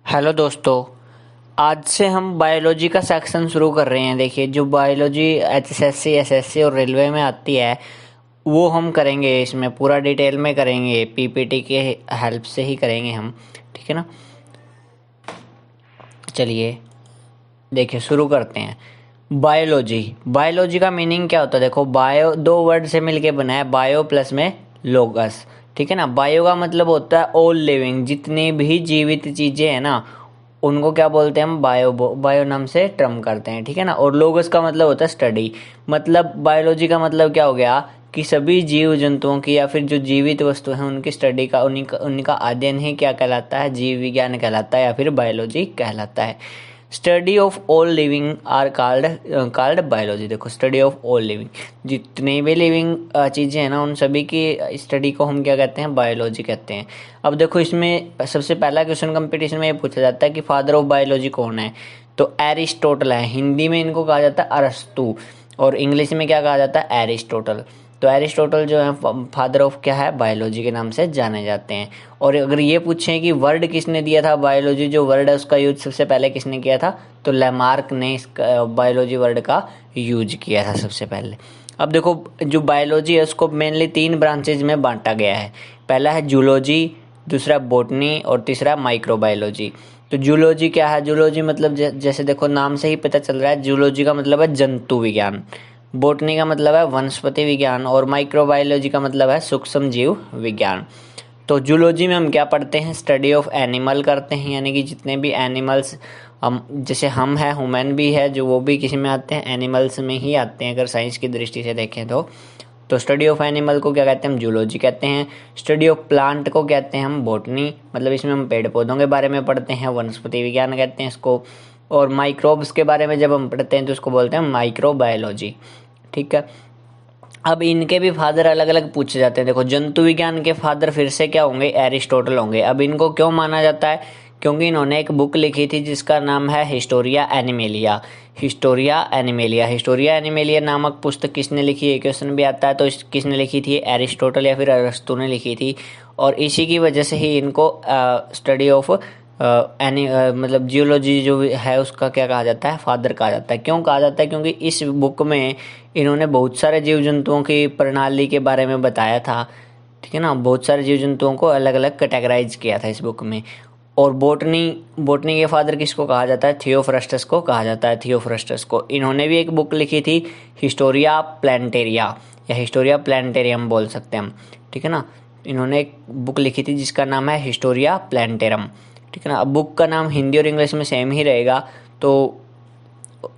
Hello दोस्तों। आज से हम बायोलॉजी का सेक्शन शुरू कर रहे हैं। देखिए, जो बायोलॉजी एचएसएससी एसएससी और रेलवे में आती है वो हम करेंगे। इसमें पूरा डिटेल में करेंगे, पीपीटी के हेल्प से ही करेंगे हम। ठीक है ना। चलिए देखिए शुरू करते हैं। बायोलॉजी बायोलॉजी का मीनिंग क्या होता है? देखो, बायो दो वर्ड से मिलके बना है, बायो प्लस में लोगस। ठीक है ना। बायो का मतलब होता है ऑल लिविंग, जितनी भी जीवित चीजें हैं ना उनको क्या बोलते हैं हम? बायो बायो नाम से टर्म करते हैं। ठीक है ना। और लोगस का मतलब होता है स्टडी। मतलब बायोलॉजी का मतलब क्या हो गया कि सभी जीव जंतुओं की या फिर जो जीवित वस्तु हैं उनकी स्टडी का, उनका अध्ययन ही क्या कहलाता है? जीव विज्ञान कहलाता है या फिर बायोलॉजी कहलाता है। Study of all living are called biology. देखो, स्टडी ऑफ ऑल लिविंग, जितनी भी लिविंग चीज़ें हैं ना उन सभी की स्टडी को हम क्या कहते हैं? बायोलॉजी कहते हैं। अब देखो, इसमें सबसे पहला क्वेश्चन कंपटीशन में ये पूछा जाता है कि फादर ऑफ बायोलॉजी कौन है? तो एरिस्टोटल है। हिंदी में इनको कहा जाता है अरस्तु, और इंग्लिश में क्या कहा जाता है? एरिस्टोटल। तो एरिस्टोटल जो है फादर ऑफ क्या है? बायोलॉजी के नाम से जाने जाते हैं। और अगर ये पूछें कि वर्ड किसने दिया था बायोलॉजी, जो वर्ड है उसका यूज सबसे पहले किसने किया था? तो लैमार्क ने इस बायोलॉजी वर्ड का यूज किया था सबसे पहले। अब देखो, जो बायोलॉजी है उसको मेनली 3 ब्रांचेज में बांटा गया है। पहला है जूलॉजी, दूसरा बॉटनी और तीसरा माइक्रोबायोलॉजी। तो जूलॉजी क्या है? जूलॉजी मतलब जैसे देखो नाम से ही पता चल रहा है, जूलॉजी का मतलब है जंतु विज्ञान, बॉटनी का मतलब है वनस्पति विज्ञान, और माइक्रोबायोलॉजी का मतलब है सूक्ष्म जीव विज्ञान। तो जूलॉजी में हम क्या पढ़ते हैं? स्टडी ऑफ एनिमल करते हैं, यानी कि जितने भी एनिमल्स, हम जैसे हम हैं, ह्यूमन भी है जो, वो भी किसी में आते हैं? एनिमल्स में ही आते हैं, अगर साइंस की दृष्टि से देखें तो स्टडी ऑफ एनिमल को क्या कहते हैं? हम जूलॉजी कहते हैं। स्टडी ऑफ प्लांट को कहते हैं हम बॉटनी, मतलब इसमें हम पेड़ पौधों के बारे में पढ़ते हैं, वनस्पति विज्ञान कहते हैं इसको। और माइक्रोब्स के बारे में जब हम पढ़ते हैं तो उसको बोलते हैं माइक्रोबायोलॉजी। ठीक है। अब इनके भी फादर अलग अलग पूछे जाते हैं। देखो, जंतु विज्ञान के फादर फिर से क्या होंगे? एरिस्टोटल होंगे। अब इनको क्यों माना जाता है? क्योंकि इन्होंने एक बुक लिखी थी जिसका नाम है हिस्टोरिया एनिमेलिया। हिस्टोरिया एनिमेलिया नामक पुस्तक किसने लिखी है? क्वेश्चन भी आता है। तो किसने लिखी थी? एरिस्टोटल या फिर अरस्तु ने लिखी थी। और इसी की वजह से ही इनको स्टडी ऑफ मतलब जियोलॉजी जो है उसका क्या कहा जाता है? फादर कहा जाता है। क्यों कहा जाता है? क्योंकि इस बुक में इन्होंने बहुत सारे जीव जंतुओं की प्रणाली के बारे में बताया था। ठीक है ना। बहुत सारे जीव जंतुओं को अलग अलग कैटेगराइज किया था इस बुक में। और बोटनी के फादर किसको कहा जाता है? थियोफ्रस्टस को कहा जाता है। थियोफ्रस्टस को इन्होंने भी एक बुक लिखी थी, हिस्टोरिया प्लांटेरिया, या हिस्टोरिया प्लांटेरियम बोल सकते हैं हम। ठीक है ना। इन्होंने एक बुक लिखी थी जिसका नाम है हिस्टोरिया प्लांटेरम। ठीक है ना। अब बुक का नाम हिंदी और इंग्लिश में सेम ही रहेगा, तो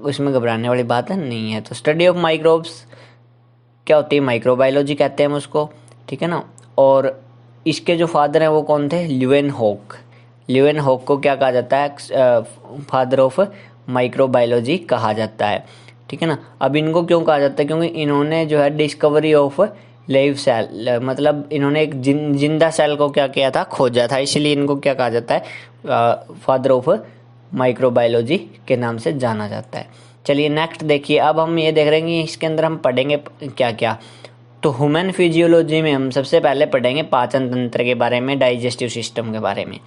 उसमें घबराने वाली बात नहीं है। तो स्टडी ऑफ माइक्रोब्स क्या होती है? माइक्रोबायोलॉजी कहते हैं हम उसको। ठीक है ना। और इसके जो फादर हैं वो कौन थे? ल्यूवेनहॉक को क्या कहा जाता है? फादर ऑफ माइक्रोबायोलॉजी कहा जाता है। ठीक है ना। अब इनको क्यों कहा जाता है? क्योंकि इन्होंने जो है डिस्कवरी ऑफ लाइव सेल, मतलब इन्होंने एक जिंदा सेल को क्या किया था? खोजा था, इसलिए इनको क्या कहा जाता है? फादर ऑफ माइक्रोबायोलॉजी के नाम से जाना जाता है। चलिए नेक्स्ट देखिए। अब हम ये देख रहे हैं कि इसके अंदर हम पढ़ेंगे क्या क्या। तो ह्यूमन फिजियोलॉजी में हम सबसे पहले पढ़ेंगे पाचन तंत्र के बारे में, डाइजेस्टिव सिस्टम के बारे में।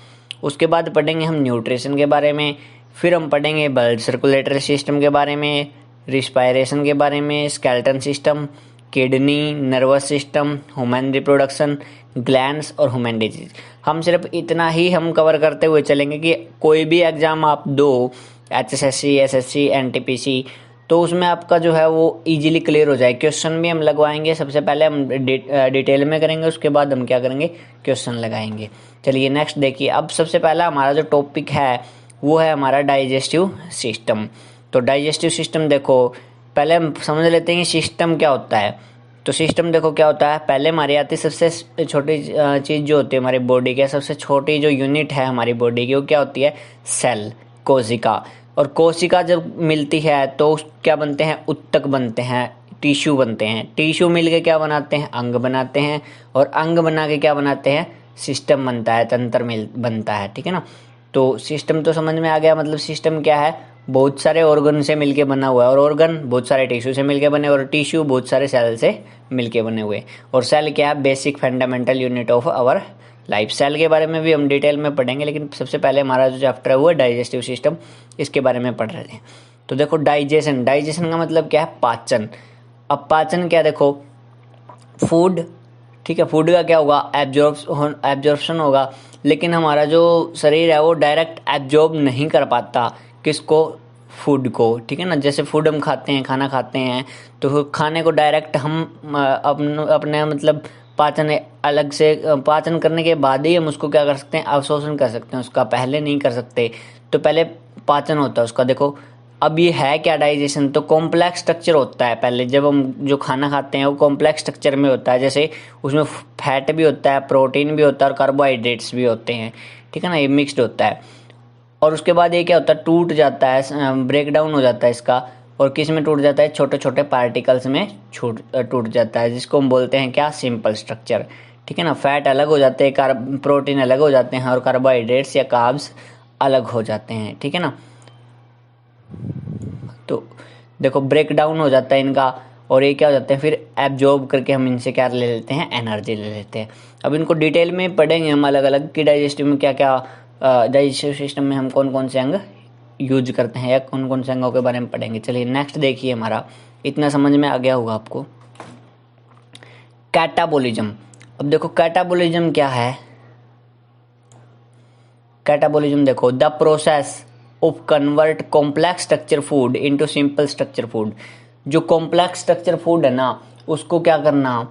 उसके बाद पढ़ेंगे हम न्यूट्रिशन के बारे में। फिर हम पढ़ेंगे ब्लड सर्कुलेटरी सिस्टम के बारे में, रिस्पायरेशन के बारे में, skeleton system, kidney, nervous system, human reproduction, glands और ह्यूमन डिजीज। हम सिर्फ इतना ही हम कवर करते हुए चलेंगे कि कोई भी एग्जाम आप दो, एचएसएससी एसएससी एनटीपीसी, तो उसमें आपका जो है वो इजीली क्लियर हो जाए। क्वेश्चन भी हम लगवाएंगे, सबसे पहले हम डिटेल में करेंगे, उसके बाद हम क्या करेंगे? क्वेश्चन लगाएंगे। चलिए नेक्स्ट देखिए। अब सबसे पहला हमारा जो टॉपिक है वो है हमारा डाइजेस्टिव सिस्टम। तो डाइजेस्टिव सिस्टम देखो, पहले हम समझ लेते हैं कि सिस्टम क्या होता है। तो सिस्टम देखो क्या होता है। पहले हमारी आती है सबसे छोटी चीज़ जो होती है हमारी बॉडी के, सबसे छोटी जो यूनिट है हमारी बॉडी की, वो क्या होती है? सेल, कोशिका। और कोशिका जब मिलती है तो क्या बनते हैं? उत्तक बनते हैं, टिश्यू बनते हैं। टिश्यू मिलके क्या बनाते हैं? अंग बनाते हैं। और अंग बना के क्या बनाते हैं? सिस्टम बनता है, तंत्र मिल बनता है। ठीक है ना। तो सिस्टम तो समझ में आ गया। मतलब सिस्टम क्या है? बहुत सारे ऑर्गन से मिलके बना हुआ है, और ऑर्गन बहुत सारे टिश्यू से मिलके बने, और टिश्यू बहुत सारे सेल से मिलके बने हुए। और सेल क्या है? Basic fundamental unit of our life style के बारे में भी हम डिटेल में पढ़ेंगे, लेकिन सबसे पहले हमारा जो चैप्टर है वो है डाइजेस्टिव सिस्टम, इसके बारे में पढ़ रहे थे। तो देखो डाइजेशन, डाइजेशन का मतलब क्या है, पाचन। अब पाचन क्या, देखो फूड, ठीक है, फूड का क्या होगा, एब्जॉर्प्शन होगा, लेकिन हमारा जो शरीर है वो डायरेक्ट एब्जॉर्ब नहीं कर पाता किसको, फूड को, ठीक है ना। जैसे फूड हम खाते हैं, खाना खाते हैं, तो खाने को डायरेक्ट हम अपने मतलब पाचन अलग से पाचन करने के बाद ही हम उसको क्या कर सकते हैं, अवशोषण कर सकते हैं, उसका पहले नहीं कर सकते। तो पहले पाचन होता है उसका। देखो अब ये है क्या डाइजेशन, तो कॉम्प्लेक्स स्ट्रक्चर होता है। पहले जब हम जो खाना खाते हैं वो कॉम्प्लेक्स स्ट्रक्चर में होता है, जैसे उसमें फैट भी होता है, प्रोटीन भी होता है और कार्बोहाइड्रेट्स भी होते हैं, ठीक है ना, ये मिक्स्ड होता है। और उसके बाद ये क्या होता है, टूट जाता है, ब्रेक डाउन हो जाता है इसका। और किस में टूट जाता है, छोटे छोटे पार्टिकल्स में टूट जाता है, जिसको हम बोलते हैं क्या, सिंपल स्ट्रक्चर, ठीक है ना। फैट अलग हो जाते हैं, प्रोटीन अलग हो जाते हैं और कार्बोहाइड्रेट्स या कार्ब्स अलग हो जाते हैं, ठीक है ना। तो देखो ब्रेक डाउन हो जाता है इनका, और ये क्या हो जाते हैं फिर एब्जॉर्ब करके हम इनसे क्या ले लेते हैं, एनर्जी ले लेते हैं। अब इनको डिटेल में पढ़ेंगे हम अलग अलग कि डाइजेस्टिव में क्या क्या, डाइजेस्टिव सिस्टम में हम कौन कौन से अंग यूज करते हैं या कौन कौन से अंगों के बारे में पढ़ेंगे। चलिए नेक्स्ट देखिए, हमारा इतना समझ में आ गया होगा आपको। कैटाबोलिज्म। अब देखो कैटाबोलिज्म क्या है, कैटाबोलिज्म देखो the process of convert complex structure food into simple structure food. जो कॉम्प्लेक्स स्ट्रक्चर फूड है ना, उसको क्या करना,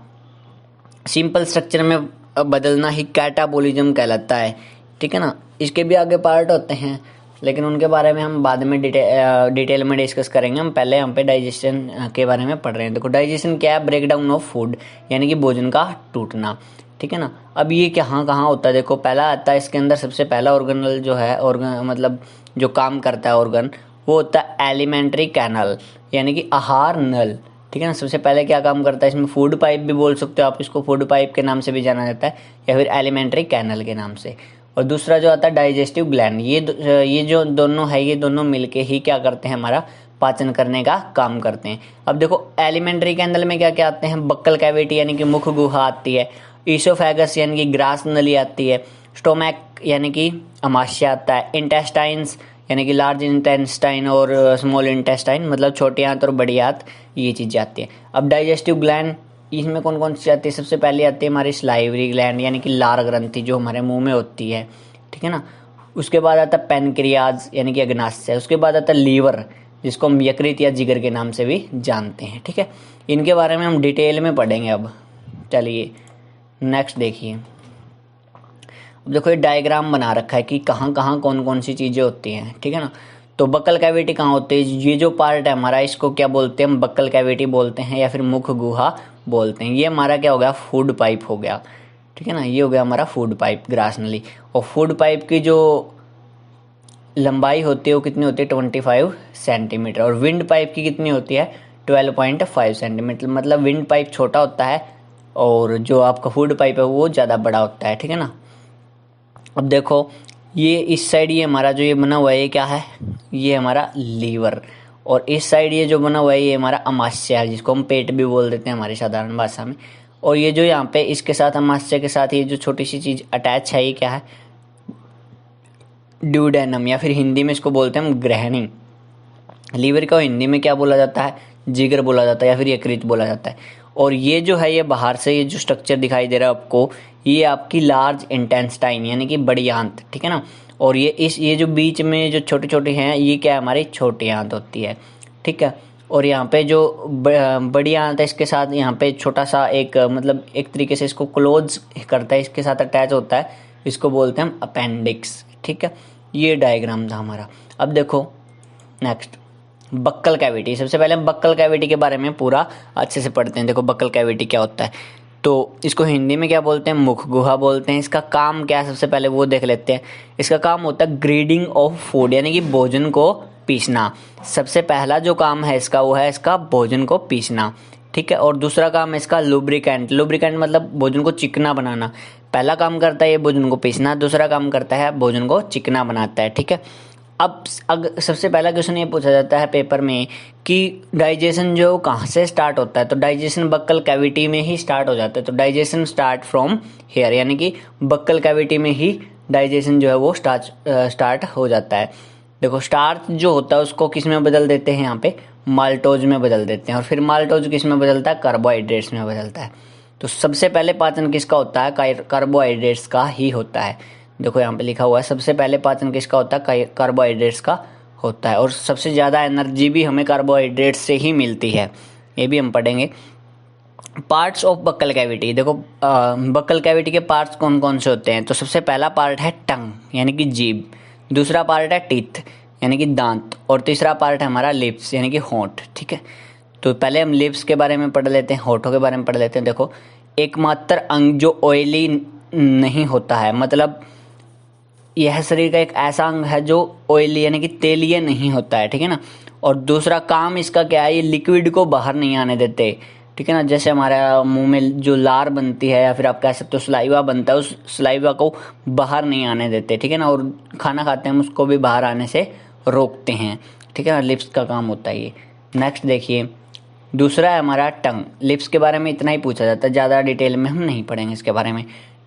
सिंपल स्ट्रक्चर में बदलना ही कैटाबोलिज्म कहलाता है, ठीक है ना। इसके भी आगे पार्ट होते हैं, लेकिन उनके बारे में हम बाद में डिटेल में डिस्कस करेंगे। हम पहले यहाँ पे डाइजेशन के बारे में पढ़ रहे हैं। देखो डाइजेशन क्या है, ब्रेक डाउन ऑफ फूड, यानी कि भोजन का टूटना, ठीक है ना। अब ये कहाँ कहाँ होता है, देखो पहला आता है इसके अंदर, सबसे पहला ऑर्गेनल जो है, ऑर्गन मतलब जो काम करता है ऑर्गन, वो होता है एलिमेंट्री कैनल, यानी कि आहार नल, ठीक है ना। सबसे पहले क्या काम करता है, इसमें फूड पाइप भी बोल सकते हो आप इसको, फूड पाइप के नाम से भी जाना जाता है, या फिर एलिमेंट्री कैनल के नाम से। और दूसरा जो आता है डाइजेस्टिव ग्लैंड, ये जो दोनों है, ये दोनों मिलके ही क्या करते हैं, हमारा पाचन करने का काम करते हैं। अब देखो एलिमेंट्री कैनल में क्या क्या आते हैं, बक्कल कैविटी यानी कि मुख गुहा आती है, ईसोफेगस यानी कि ग्रास नली आती है, स्टोमैक यानी कि अमाशय आता है, इंटेस्टाइन्स यानी कि लार्ज इंटेस्टाइन और स्मॉल इंटेस्टाइन मतलब छोटी आंत और बड़ी आंत, ये चीज़ें आती है। अब डाइजेस्टिव ग्लैंड, इसमें कौन कौन सी आती है, सबसे पहले आती है हमारी सलाइवरी ग्लैंड यानी कि लार ग्रंथि, जो हमारे मुंह में होती है, ठीक है ना। उसके बाद आता है पेनक्रियाज यानी कि अग्नाशय, उसके बाद आता है लीवर, जिसको हम यकृत या जिगर के नाम से भी जानते हैं, ठीक है। इनके बारे में हम डिटेल में पढ़ेंगे अब। चलिए नेक्स्ट देखिए। अब देखो ये डायग्राम बना रखा है कि कहाँ कहाँ कौन कौन सी चीज़ें होती हैं, ठीक है ना। तो बक्कल कैविटी कहाँ होती है, ये जो पार्ट है हमारा, इसको क्या बोलते हैं हम, बक्कल कैविटी बोलते हैं या फिर मुख गुहा बोलते हैं। ये हमारा क्या हो गया, फूड पाइप हो गया, ठीक है ना। ये हो गया हमारा फूड पाइप, ग्रास नली। और फूड पाइप की जो लंबाई होती है वो कितनी होती है, 25 सेंटीमीटर। और विंड पाइप की कितनी होती है, 12.5 सेंटीमीटर। मतलब विंड पाइप छोटा होता है और जो आपका फूड पाइप है वो ज़्यादा बड़ा होता है, ठीक है ना। अब देखो ये इस साइड ये हमारा जो ये बना हुआ है, ये क्या है, ये हमारा लीवर। और इस साइड ये जो बना हुआ है, ये हमारा अमाशय है, जिसको हम पेट भी बोल देते हैं हमारी साधारण भाषा में। और ये जो यहाँ पे इसके साथ अमाशय के साथ ये जो छोटी सी चीज़ अटैच है, ये क्या है, ड्यूडेनम, या फिर हिंदी में इसको बोलते हैं हम ग्रहणी। लीवर को हिंदी में क्या बोला जाता है, जिगर बोला जाता है या फिर यकृत बोला जाता है। और ये जो है, ये बाहर से ये जो स्ट्रक्चर दिखाई दे रहा है आपको, ये आपकी लार्ज इंटेस्टाइन यानी कि बड़ी आंत, ठीक है ना। और ये जो बीच में जो छोटे छोटे हैं, ये क्या है, हमारी छोटी आंत होती है, ठीक है। और यहाँ पे जो बड़ी आंत है, इसके साथ यहाँ पे छोटा सा एक मतलब एक तरीके से इसको क्लोज करता है, इसके साथ अटैच होता है, इसको बोलते हैं हम अपेंडिक्स, ठीक है। ये डायग्राम था हमारा। अब देखो नेक्स्ट बक्कल कैविटी। सबसे पहले हम बक्कल कैविटी के बारे में पूरा अच्छे से पढ़ते हैं। देखो बक्कल कैविटी क्या होता है, तो इसको हिंदी में क्या बोलते हैं, मुख गुहा बोलते हैं। इसका काम क्या है, सबसे पहले वो देख लेते हैं। इसका काम होता है ग्रेडिंग ऑफ फूड, यानी कि भोजन को पीसना। सबसे पहला जो काम है इसका, वो है इसका भोजन को पीसना, ठीक है। और दूसरा काम है इसका लुब्रिकेंट, लुब्रिकेंट मतलब भोजन को चिकना बनाना। पहला काम करता है ये भोजन को पीसना, दूसरा काम करता है भोजन को चिकना बनाता है, ठीक है। अब सबसे पहला क्वेश्चन ये पूछा जाता है पेपर में कि डाइजेशन जो कहाँ से स्टार्ट होता है, तो डाइजेशन बक्कल कैविटी में ही स्टार्ट हो जाता है। तो डाइजेशन स्टार्ट फ्रॉम हेयर, यानी कि बक्कल कैविटी में ही डाइजेशन जो है वो स्टार्ट हो जाता है। देखो स्टार्च जो होता है उसको किस में बदल देते हैं, यहाँ पे माल्टोज में बदल देते हैं, और फिर माल्टोज किस में बदलता है, कार्बोहाइड्रेट्स में बदलता है। तो सबसे पहले पाचन किसका होता है, कार्बोहाइड्रेट्स का ही होता है। देखो यहाँ पे लिखा हुआ है सबसे पहले पाचन किसका होता है, कार्बोहाइड्रेट्स का होता है। और सबसे ज़्यादा एनर्जी भी हमें कार्बोहाइड्रेट्स से ही मिलती है, ये भी हम पढ़ेंगे। पार्ट्स ऑफ बक्कल कैविटी, देखो बक्कल कैविटी के पार्ट्स कौन कौन से होते हैं। तो सबसे पहला पार्ट है टंग यानी कि जीभ, दूसरा पार्ट है टीथ यानी कि दांत, और तीसरा पार्ट है हमारा लिप्स यानी कि होंठ। ठीक है, तो पहले हम लिप्स के बारे में पढ़ लेते हैं, होठों के बारे में पढ़ लेते हैं। देखो एकमात्र अंग जो ऑयली नहीं होता है, मतलब यह शरीर का एक ऐसा अंग है जो ऑयली यानी कि तेलीय नहीं होता है। ठीक है ना, और दूसरा काम इसका क्या है, ये लिक्विड को बाहर नहीं आने देते। ठीक है ना, जैसे हमारा मुंह में जो लार बनती है या फिर आप कह सकते हो सलाइवा बनता है, उस सलाइवा को बाहर नहीं आने देते। ठीक है ना, और खाना खाते हैं हम उसको भी बाहर आने से रोकते हैं। ठीक है ना, लिप्स का काम होता है ये। नेक्स्ट देखिए, दूसरा है हमारा टंग। लिप्स के बारे में इतना ही पूछा जाता है, ज़्यादा डिटेल में हम नहीं पढ़ेंगे इसके बारे में।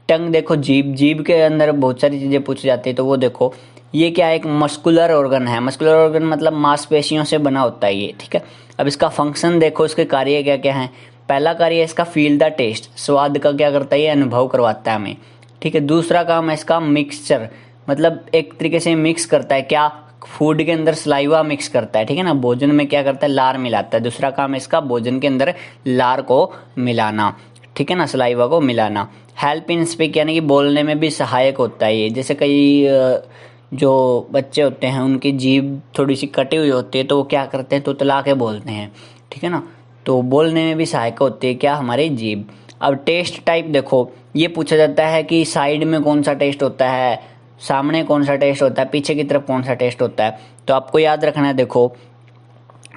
टंग देखो जीभ के अंदर बहुत सारी चीज़ें पूछी जाती है। तो वो देखो ये क्या है, एक मस्कुलर ऑर्गन है। मस्कुलर ऑर्गन मतलब मांसपेशियों से बना होता है ये। ठीक है, अब इसका फंक्शन देखो, इसके कार्य क्या क्या है। पहला कार्य है इसका फील द टेस्ट, स्वाद का क्या करता है, ये अनुभव करवाता है हमें। ठीक है, दूसरा काम है इसका मिक्सचर, मतलब एक तरीके से मिक्स करता है, क्या फूड के अंदर सलाइवा मिक्स करता है। ठीक है ना, भोजन में क्या करता है, लार मिलाता है। दूसरा काम है इसका भोजन के अंदर लार को मिलाना। ठीक है ना, सलाइवा को मिलाना। हेल्प इन स्पीक यानी कि बोलने में भी सहायक होता है ये। जैसे कई जो बच्चे होते हैं उनकी जीभ थोड़ी सी कटी हुई होती है, तो वो क्या करते हैं, तुतला के बोलते हैं। ठीक है ना, तो बोलने में भी सहायक होती है क्या, हमारी जीभ। अब टेस्ट टाइप देखो, ये पूछा जाता है कि साइड में कौन सा टेस्ट होता है, सामने कौन सा टेस्ट होता है, पीछे की तरफ कौन सा टेस्ट होता है। तो आपको याद रखना है, देखो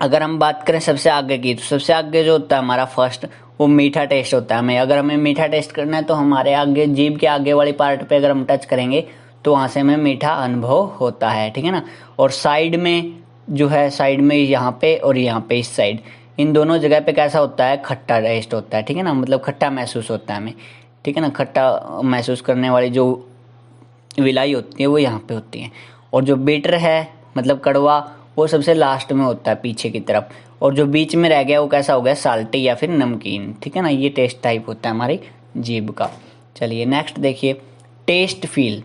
अगर हम बात करें सबसे आगे की, तो सबसे आगे जो होता है हमारा फर्स्ट, वो मीठा टेस्ट होता है। हमें अगर हमें मीठा टेस्ट करना है तो हमारे आगे जीभ के आगे वाली पार्ट पे अगर हम टच करेंगे तो वहाँ से हमें मीठा अनुभव होता है। ठीक है ना, और साइड में जो है, साइड में यहाँ पे और यहाँ पे इस साइड, इन दोनों जगह पे कैसा होता है, खट्टा टेस्ट होता है। ठीक है ना, मतलब खट्टा महसूस होता है हमें। ठीक है ना, खट्टा महसूस करने वाली जो विलाई होती है वो यहाँ पे होती है। और जो बिटर है मतलब कड़वा, वो सबसे लास्ट में होता है पीछे की तरफ। और जो बीच में रह गया वो कैसा हो गया, साल्टी या फिर नमकीन। ठीक है ना, ये टेस्ट टाइप होता है हमारी जीभ का। चलिए नेक्स्ट देखिए, टेस्ट फील।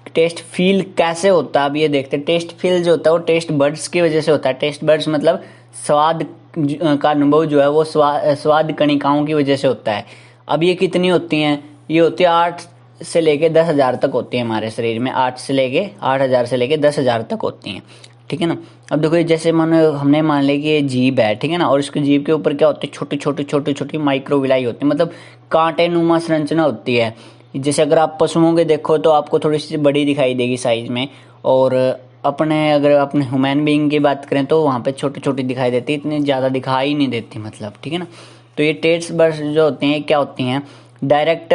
टेस्ट फील कैसे होता है, अब ये देखते हैं। टेस्ट फील जो होता है वो टेस्ट बर्ड्स की वजह से होता है। टेस्ट बर्ड्स मतलब स्वाद का अनुभव जो है वो स्वाद कणिकाओं की वजह से होता है। अब ये कितनी होती हैं, ये होती है 8 से लेके 10,000 तक होती है हमारे शरीर में। 8,000 से लेके 10,000 तक होती हैं। ठीक है ना, अब देखो जैसे हमने मान लिया कि ये जीभ है। ठीक है ना, और इसकी जीभ के ऊपर क्या होती है, छोटी छोटी माइक्रोविलाई होती है, मतलब कांटे नुमा संरचना होती है। जैसे अगर आप पशुओं के देखो तो आपको थोड़ी सी बड़ी दिखाई देगी साइज में, और अगर अपने ह्यूमन बीइंग की बात करें तो वहाँ पे छोटी छोटी दिखाई देती है, इतनी ज़्यादा दिखाई नहीं देती मतलब। ठीक है ना, तो ये टेस्ट बर्ड्स जो होती हैं क्या होती हैं, डायरेक्ट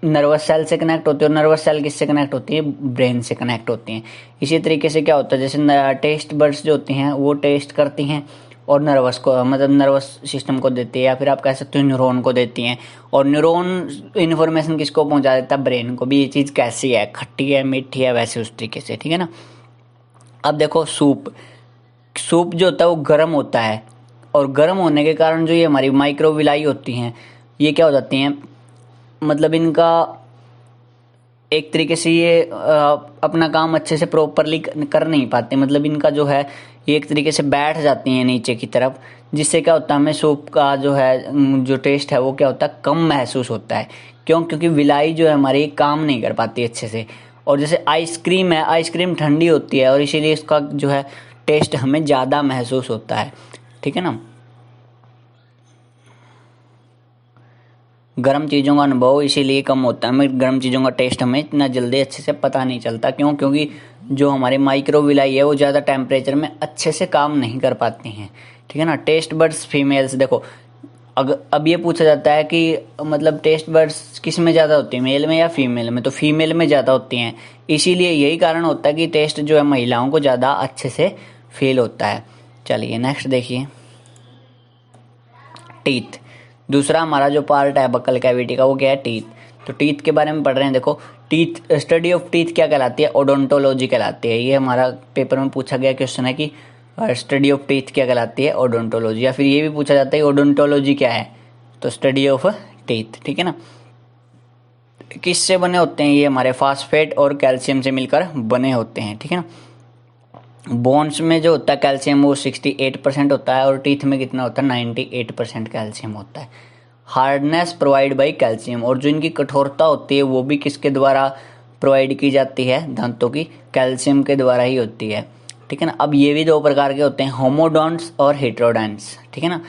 नर्वस सेल से कनेक्ट होती है। और नर्वस सेल किससे कनेक्ट होती है, ब्रेन से कनेक्ट होती हैं। इसी तरीके से क्या होता है, जैसे टेस्ट बर्ड्स जो होती हैं वो टेस्ट करती हैं और नर्वस को, मतलब नर्वस सिस्टम को देती है, या फिर आप कह सकते हो न्यूरॉन को देती हैं। और न्यूरॉन इन्फॉर्मेशन किसको पहुंचा देता है, ब्रेन को भी, ये चीज़ कैसी है, खट्टी है, मीठी है, वैसे उस तरीके से। ठीक है ना, अब देखो सूप जो होता है वो गर्म होता है, और गर्म होने के कारण जो ये हमारी माइक्रोविलाई होती हैं ये क्या हो जाती हैं, मतलब इनका एक तरीके से ये अपना काम अच्छे से प्रॉपरली कर नहीं पाते, मतलब इनका जो है ये एक तरीके से बैठ जाती हैं नीचे की तरफ, जिससे क्या होता है, हमें सूप का जो है जो टेस्ट है वो क्या होता है, कम महसूस होता है। क्यों, क्योंकि विलाई जो है हमारी काम नहीं कर पाती अच्छे से। और जैसे आइसक्रीम है, आइसक्रीम ठंडी होती है और इसीलिए इसका जो है टेस्ट हमें ज़्यादा महसूस होता है। ठीक है ना, गर्म चीज़ों का अनुभव इसीलिए कम होता है, हमें गर्म चीज़ों का टेस्ट हमें इतना जल्दी अच्छे से पता नहीं चलता। क्यों, क्योंकि जो हमारे माइक्रोविलाई है वो ज़्यादा टेम्परेचर में अच्छे से काम नहीं कर पाती हैं। ठीक है ना, टेस्ट बर्ड्स फीमेल्स देखो, अब ये पूछा जाता है कि मतलब टेस्ट बर्ड्स किस में ज़्यादा होती है, मेल में या फीमेल में, तो फीमेल में ज़्यादा होती हैं। इसीलिए यही कारण होता है कि टेस्ट जो है महिलाओं को ज़्यादा अच्छे से फील होता है। चलिए नेक्स्ट देखिए, टीथ। दूसरा हमारा जो पार्ट है बक्कल कैविटी का वो क्या है, टीथ। तो टीथ के बारे में पढ़ रहे हैं। देखो टीथ, स्टडी ऑफ टीथ क्या कहलाती है, ओडोंटोलॉजी कहलाती है। ये हमारा पेपर में पूछा गया क्वेश्चन है कि स्टडी ऑफ टीथ क्या कहलाती है, ओडोंटोलॉजी। या फिर ये भी पूछा जाता है ओडोंटोलॉजी क्या है, तो स्टडी ऑफ टीथ, ठीक है ना। किससे बने होते हैं, ये हमारे फास्फेट और कैल्शियम से मिलकर बने होते हैं, ठीक है ना। बोन्स में जो होता है कैल्शियम वो 68% होता है, और टीथ में कितना होता है, 98% कैल्शियम होता है। हार्डनेस प्रोवाइड बाई कैल्शियम, और जो इनकी कठोरता होती है वो भी किसके द्वारा प्रोवाइड की जाती है, दांतों की, कैल्शियम के द्वारा ही होती है, ठीक है ना। अब ये भी दो प्रकार के होते हैं, होमोडोंट्स और हेटेरोडोंट्स, ठीक है ना।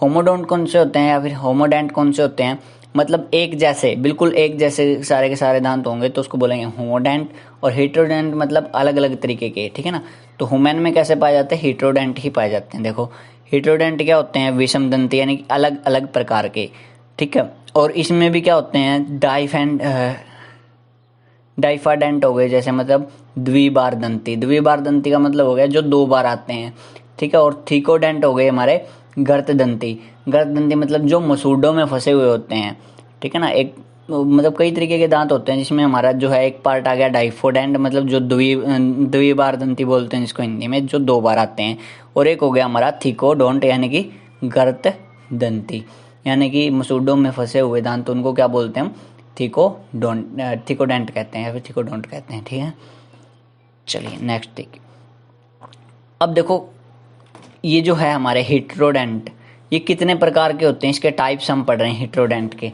होमोडोंट कौन से होते हैं या फिर होमोडेंट कौन से होते हैं, मतलब एक जैसे, बिल्कुल एक जैसे सारे के सारे दांत होंगे तो उसको बोलेंगे होमोडेंट, और हेटेरोडेंट मतलब अलग अलग तरीके के, ठीक है ना। तो ह्यूमन में कैसे पाए जाते हैं, हेटेरोडेंट ही पाए जाते हैं। देखो हेटेरोडेंट क्या होते हैं, विषम दंती, यानी कि अलग अलग प्रकार के, ठीक है। और इसमें भी क्या होते हैं, डाइफाडेंट हो गए, जैसे मतलब द्विबार दंती। द्विबार दंती का मतलब हो गया जो दो बार आते हैं, ठीक है। और थीकोडेंट हो गए हमारे गर्त दंती। गर्त दंती मतलब जो मसूड़ों में फंसे हुए होते हैं, ठीक है ना। एक मतलब कई तरीके के दांत होते हैं, जिसमें हमारा जो है एक पार्ट आ गया डाइफोडेंट, मतलब जो द्विबार दंती बोलते हैं जिसको हिंदी में, जो दो बार आते हैं। और एक हो गया हमारा थीकोडोंट, यानी कि गर्त दंती, यानी कि मसूड़ों में फंसे हुए दांत, उनको क्या बोलते हैं हम, थीकोडेंट कहते हैं या फिर थीकोडोंट कहते हैं, ठीक है। चलिए नेक्स्ट देखिए। अब देखो ये जो है हमारे हेटेरोडेंट, ये कितने प्रकार के होते हैं, इसके टाइप्स हम पढ़ रहे हैं हेटेरोडेंट के।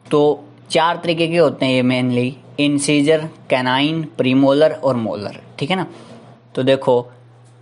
तो 4 तरीके के होते हैं ये मेनली, इंसीजर, कैनाइन, प्रीमोलर और मोलर, ठीक है ना। तो देखो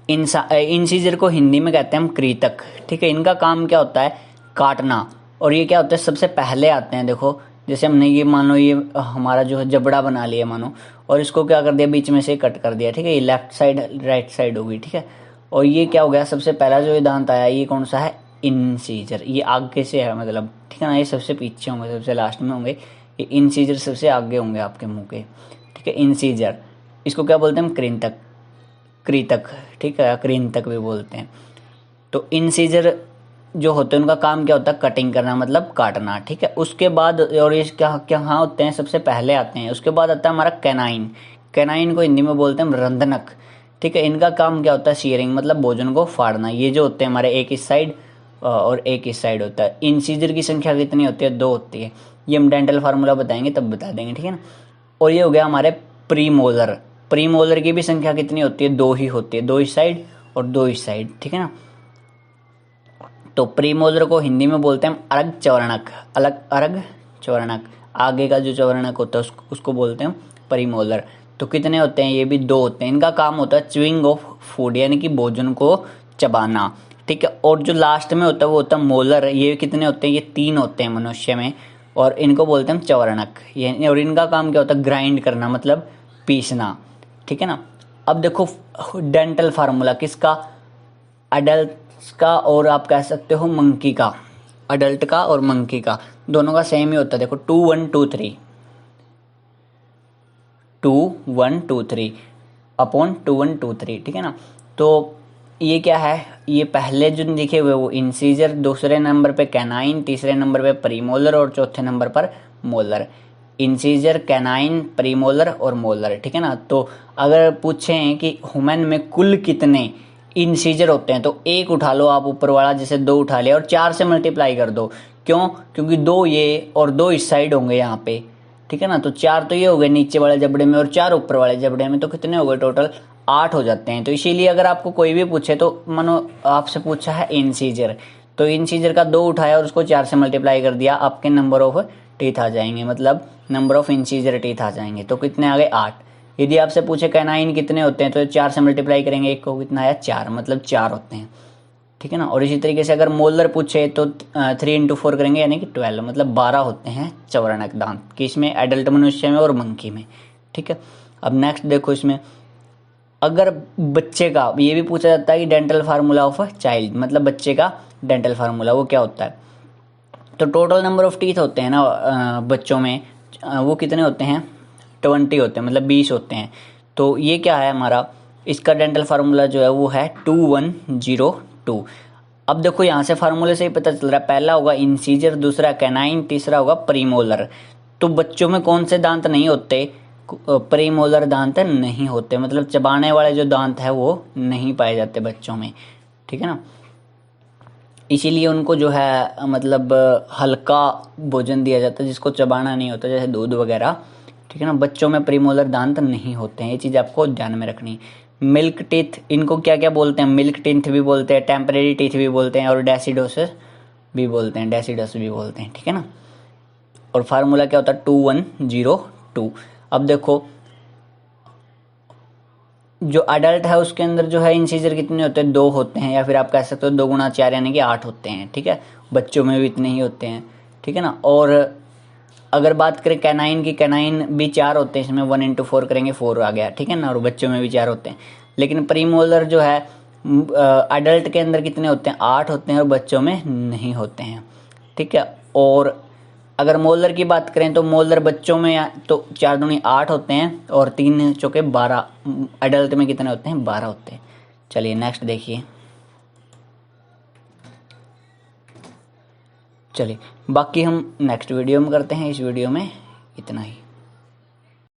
इंसीजर को हिंदी में कहते हैं हम कृतक, ठीक है। इनका काम क्या होता है, काटना। और ये क्या होता है, सबसे पहले आते हैं। देखो जैसे हमने ये मान लो, ये हमारा जो है जबड़ा बना लिया मानो, और इसको क्या कर दिया, बीच में से कट कर दिया, ठीक है। ये लेफ्ट साइड राइट साइड होगी, ठीक है। और ये क्या हो गया, सबसे पहला जो ये दांत आया ये कौन सा है, इंसीजर। ये आगे से है मतलब, ठीक है ना। ये सबसे पीछे होंगे, सबसे लास्ट में होंगे। ये इंसीजर सबसे आगे होंगे आपके मुंह के, ठीक है, इंसीजर। इसको क्या बोलते हैं हम, कृतक, ठीक है, कृंतक भी बोलते हैं। तो इंसीजर जो होते हैं उनका काम क्या होता है, कटिंग करना, मतलब काटना, ठीक है। उसके बाद और ये क्या क्या हाँ होते हैं, सबसे पहले आते हैं। उसके बाद आता है हमारा कैनाइन। कैनाइन को हिंदी में बोलते हैं हम रंधनक, ठीक है। इनका काम क्या होता है, शीयरिंग, मतलब भोजन को फाड़ना। ये जो होते हैं हमारे एक इस साइड और एक इस साइड होता है। इंसीजर की संख्या कितनी होती है, 2 होती है। ये हम डेंटल फार्मूला बताएंगे तब बता देंगे, ठीक है ना। और ये हो गया हमारे प्रीमोलर। प्रीमोलर की भी संख्या कितनी होती है, 2 ही होती है, 2 इस साइड और 2 इस साइड, ठीक है ना। तो प्रीमोलर को हिंदी में बोलते हैं अर्घ चवर्णक, अर्घ चवर्णक, आगे का जो चवर्णक होता है उसको बोलते हैं प्रीमोलर। तो कितने होते हैं, ये भी 2 होते हैं। इनका काम होता है च्युइंग ऑफ फूड, यानी कि भोजन को चबाना, ठीक है। और जो लास्ट में होता है वो होता है मोलर। ये कितने होते हैं, ये 3 होते हैं मनुष्य में, और इनको बोलते हैं चवर्णक। ये और इनका काम क्या होता है, ग्राइंड करना, मतलब पीसना, ठीक है ना। अब देखो डेंटल फार्मूला किसका, अडल्ट का और आप कह सकते हो मंकी का, अडल्ट का और मंकी का दोनों का सेम ही होता है। देखो 2 1 2 3, 2 1 2 3 अपॉन 2 1 2 3, ठीक है ना। तो ये क्या है, ये पहले जो लिखे हुए वो इंसीजर, दूसरे नंबर पे कैनाइन, तीसरे नंबर पे प्रीमोलर और चौथे नंबर पर मोलर। इंसीजर, कैनाइन, प्रीमोलर और मोलर, ठीक है ना। तो अगर पूछें कि ह्यूमन में कुल कितने इंसीजर होते हैं, तो 1 उठा लो आप ऊपर वाला, जैसे 2 उठा लिया और 4 से मल्टीप्लाई कर दो। क्यों, क्योंकि 2 ये और 2 इस साइड होंगे यहाँ पे, ठीक है ना। तो 4 तो ये हो गए नीचे वाले जबड़े में और 4 ऊपर वाले जबड़े में, तो कितने हो गए टोटल, 8 हो जाते हैं। तो इसीलिए अगर आपको कोई भी पूछे, तो मानो आपसे पूछा है इंसीजर, तो इंसीजर का 2 उठाया और उसको 4 से मल्टीप्लाई कर दिया, आपके नंबर ऑफ टीथ आ जाएंगे, मतलब नंबर ऑफ इंसीजर टीथ आ जाएंगे। तो कितने आ गए, 8। यदि आपसे पूछे कैनाइन कितने होते हैं, तो 4 से मल्टीप्लाई करेंगे, एक को कितना आया, 4, मतलब 4 होते हैं, ठीक है ना। और इसी तरीके से अगर मोलर पूछे तो 3 × 4 करेंगे, यानी कि 12, मतलब 12 होते हैं चवर्णक दांत, किसमें, एडल्ट मनुष्य में और मंकी में, ठीक है। अब नेक्स्ट देखो, इसमें अगर बच्चे का, ये भी पूछा जाता है कि dental formula of a child, मतलब बच्चे का डेंटल फार्मूला वो क्या होता है। तो टोटल नंबर ऑफ टीथ होते हैं ना बच्चों में, वो कितने होते हैं, 20 होते हैं, मतलब 20 होते हैं। तो ये क्या है हमारा, इसका डेंटल फार्मूला जो है वो है 2102। अब देखो यहाँ से फार्मूले से ही पता चल रहा है, पहला होगा इंसीजर, दूसरा कैनाइन, तीसरा होगा प्रीमोलर। तो बच्चों में कौन से दांत नहीं होते, प्रीमोलर दांत नहीं होते, मतलब चबाने वाले जो दांत है वो नहीं पाए जाते बच्चों में, ठीक है ना। इसीलिए उनको जो है मतलब हल्का भोजन दिया जाता है जिसको चबाना नहीं होता, जैसे दूध वगैरह, ठीक है ना। बच्चों में प्रीमोलर दांत नहीं होते हैं, ये चीज़ आपको ध्यान में रखनी। मिल्क टीथ, इनको क्या क्या बोलते हैं, मिल्क टीथ भी बोलते हैं, टेम्परेरी टीथ भी बोलते हैं, और डेसिडोसिस भी बोलते हैं, डेसिडस भी बोलते हैं, ठीक है ना। और फार्मूला क्या होता है, 2102। अब देखो जो अडल्ट है उसके अंदर जो है इंसीजर कितने होते हैं, 2 होते हैं, या फिर आप कह सकते हो 2 गुणा 4 यानी कि 8 होते हैं, ठीक है। बच्चों में भी इतने ही होते हैं, ठीक है ना। और अगर बात करें कैनाइन की, कैनाइन भी 4 होते हैं, इसमें 1 इंटू 4 करेंगे 4 आ गया, ठीक है ना। और बच्चों में भी 4 होते हैं। लेकिन प्रीमोलर जो है अडल्ट के अंदर कितने होते हैं, 8 होते हैं, और बच्चों में नहीं होते हैं, ठीक है। और अगर मोलर की बात करें तो मोलर बच्चों में तो 4 दूनी 8 होते हैं, और 3 चौके 12, अडल्ट में कितने होते हैं, 12 होते हैं। चलिए नेक्स्ट देखिए। चलिए बाकी हम नेक्स्ट वीडियो में करते हैं, इस वीडियो में इतना ही।